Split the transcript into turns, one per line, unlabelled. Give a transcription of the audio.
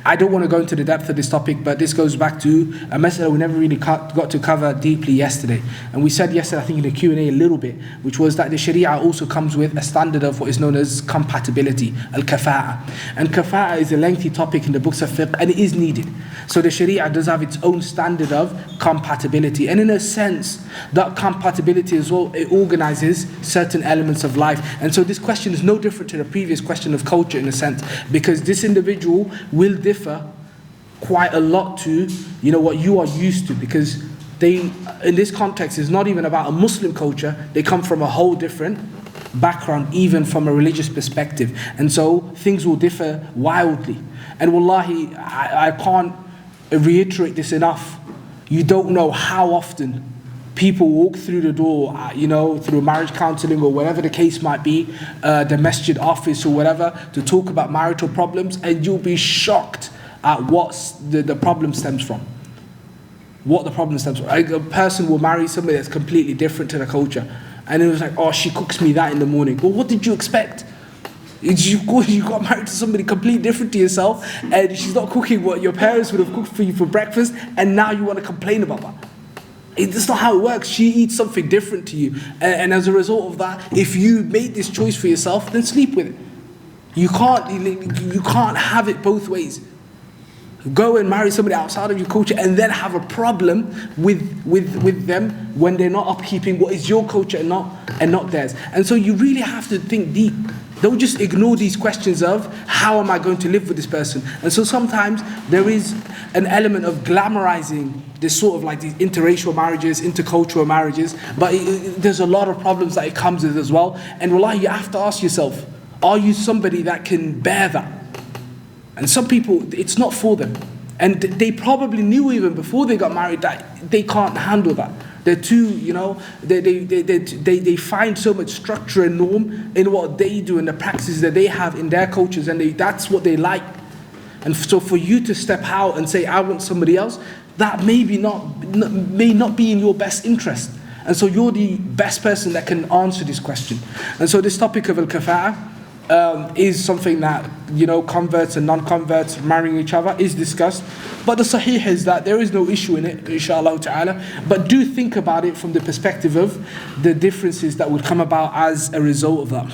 I don't want to go into the depth of this topic, but this goes back to a mas'ala we never really got to cover deeply yesterday. And we said yesterday, I think in the Q&A a little bit, which was that the Sharia also comes with a standard of what is known as compatibility, al-kafa'a. And kafa'a is a lengthy topic in the books of fiqh, and it is needed. So the Sharia does have its own standard of compatibility. And in a sense, that compatibility as well, it organizes certain elements of life. And so this question is no different to the previous question of culture in a sense, because this individual will differ quite a lot to, what you are used to, because they, in this context, it's not even about a Muslim culture. They come from a whole different background, even from a religious perspective. And so things will differ wildly. And wallahi, I can't reiterate this enough. You don't know how often people walk through the door, through marriage counseling or whatever the case might be, the masjid office or whatever, to talk about marital problems, and you'll be shocked at what the problem stems from. What the problem stems from. A person will marry somebody that's completely different to the culture, and it was like, oh, she cooks me that in the morning. Well, what did you expect? You got married to somebody completely different to yourself, and she's not cooking what your parents would have cooked for you for breakfast, and now you want to complain about that. It's not how it works. She eats something different to you. And as a result of that, if you made this choice for yourself, then sleep with it. You can't have it both ways. Go and marry somebody outside of your culture and then have a problem with them when they're not upkeeping what is your culture and not theirs. And so you really have to think deep. Don't just ignore these questions of how am I going to live with this person. And so sometimes there is an element of glamorizing this sort of like these interracial marriages, intercultural marriages, but there's a lot of problems that it comes with as well. And wallahi, you have to ask yourself, are you somebody that can bear that? And some people, it's not for them. And they probably knew even before they got married that they can't handle that. They're too, they find so much structure and norm in what they do and the practices that they have in their cultures, and that's what they like. And so for you to step out and say, I want somebody else, that may not be in your best interest. And so you're the best person that can answer this question. And so this topic of al-kafa'a is something that, converts and non-converts marrying each other is discussed. But the sahih is that there is no issue in it, inshallah ta'ala. But do think about it from the perspective of the differences that would come about as a result of that.